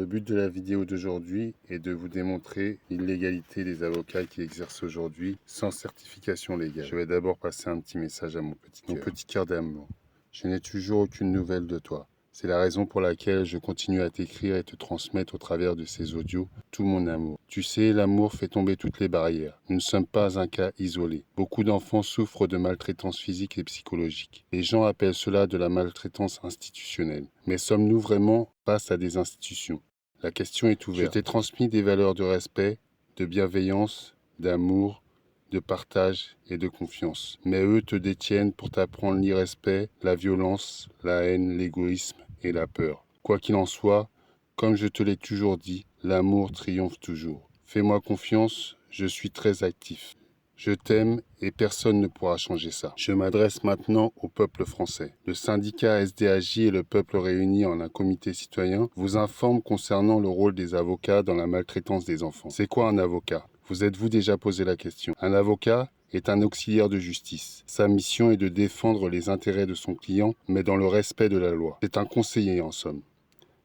Le but de la vidéo d'aujourd'hui est de vous démontrer l'illégalité des avocats qui exercent aujourd'hui sans certification légale. Je vais d'abord passer un petit message à mon petit cœur d'amour. Je n'ai toujours aucune nouvelle de toi. C'est la raison pour laquelle je continue à t'écrire et te transmettre au travers de ces audios tout mon amour. Tu sais, l'amour fait tomber toutes les barrières. Nous ne sommes pas un cas isolé. Beaucoup d'enfants souffrent de maltraitance physique et psychologique. Les gens appellent cela de la maltraitance institutionnelle. Mais sommes-nous vraiment face à des institutions? La question est ouverte. Je t'ai transmis des valeurs de respect, de bienveillance, d'amour, de partage et de confiance. Mais eux te détiennent pour t'apprendre l'irrespect, la violence, la haine, l'égoïsme et la peur. Quoi qu'il en soit, comme je te l'ai toujours dit, l'amour triomphe toujours. Fais-moi confiance, je suis très actif. Je t'aime et personne ne pourra changer ça. Je m'adresse maintenant au peuple français. Le syndicat SDAJ et le peuple réunis en un comité citoyen vous informent concernant le rôle des avocats dans la maltraitance des enfants. C'est quoi un avocat? Vous êtes-vous déjà posé la question? Un avocat est un auxiliaire de justice. Sa mission est de défendre les intérêts de son client, mais dans le respect de la loi. C'est un conseiller en somme.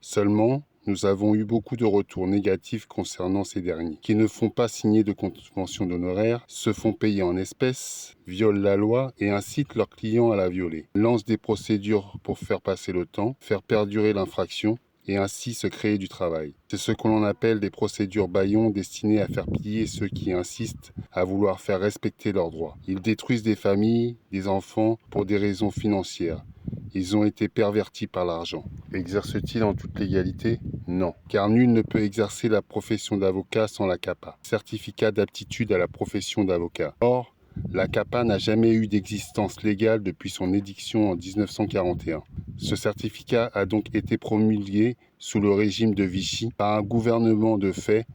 Seulement, nous avons eu beaucoup de retours négatifs concernant ces derniers, qui ne font pas signer de convention d'honoraires, se font payer en espèces, violent la loi et incitent leurs clients à la violer, lancent des procédures pour faire passer le temps, faire perdurer l'infraction et ainsi se créer du travail. C'est ce que l'on appelle des procédures bâillons destinées à faire plier ceux qui insistent à vouloir faire respecter leurs droits. Ils détruisent des familles, des enfants pour des raisons financières. Ils ont été pervertis par l'argent. Exercent-ils en toute légalité? Non, car nul ne peut exercer la profession d'avocat sans la CAPA, certificat d'aptitude à la profession d'avocat. Or, la CAPA n'a jamais eu d'existence légale depuis son édiction en 1941. Ce certificat a donc été promulgué sous le régime de Vichy par un gouvernement de fait.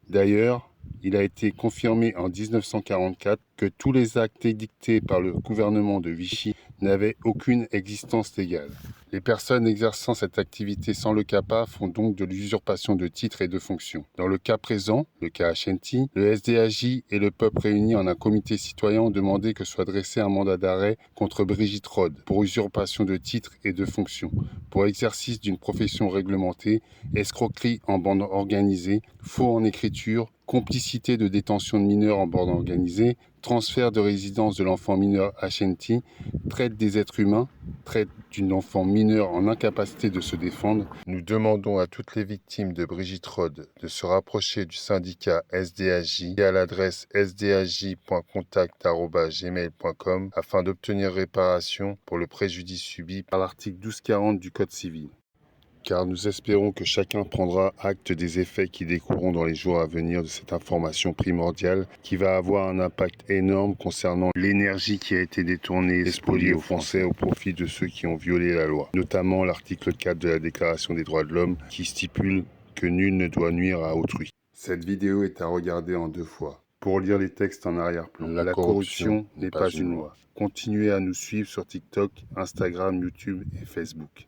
D'ailleurs, il a été confirmé en 1944 que tous les actes édictés par le gouvernement de Vichy n'avaient aucune existence légale. Les personnes exerçant cette activité sans le CAPA font donc de l'usurpation de titres et de fonctions. Dans le cas présent, le cas HNT, le SDAJ et le peuple réunis en un comité citoyen ont demandé que soit dressé un mandat d'arrêt contre Brigitte Rode pour usurpation de titres et de fonctions, pour exercice d'une profession réglementée, escroquerie en bande organisée, faux en écriture, complicité de détention de mineurs en bande organisée, transfert de résidence de l'enfant mineur HNT, traite des êtres humains, traite d'une enfant mineure en incapacité de se défendre. Nous demandons à toutes les victimes de Brigitte Rode de se rapprocher du syndicat SDAJ et à l'adresse sdaj.contact@gmail.com afin d'obtenir réparation pour le préjudice subi par l'article 1240 du Code civil. Car nous espérons que chacun prendra acte des effets qui découleront dans les jours à venir de cette information primordiale qui va avoir un impact énorme concernant l'énergie qui a été détournée et spoliée aux Français au profit de ceux qui ont violé la loi, notamment l'article 4 de la Déclaration des droits de l'homme qui stipule que nul ne doit nuire à autrui. Cette vidéo est à regarder en 2 fois. Pour lire les textes en arrière-plan, la corruption n'est pas une loi. Continuez à nous suivre sur TikTok, Instagram, YouTube et Facebook.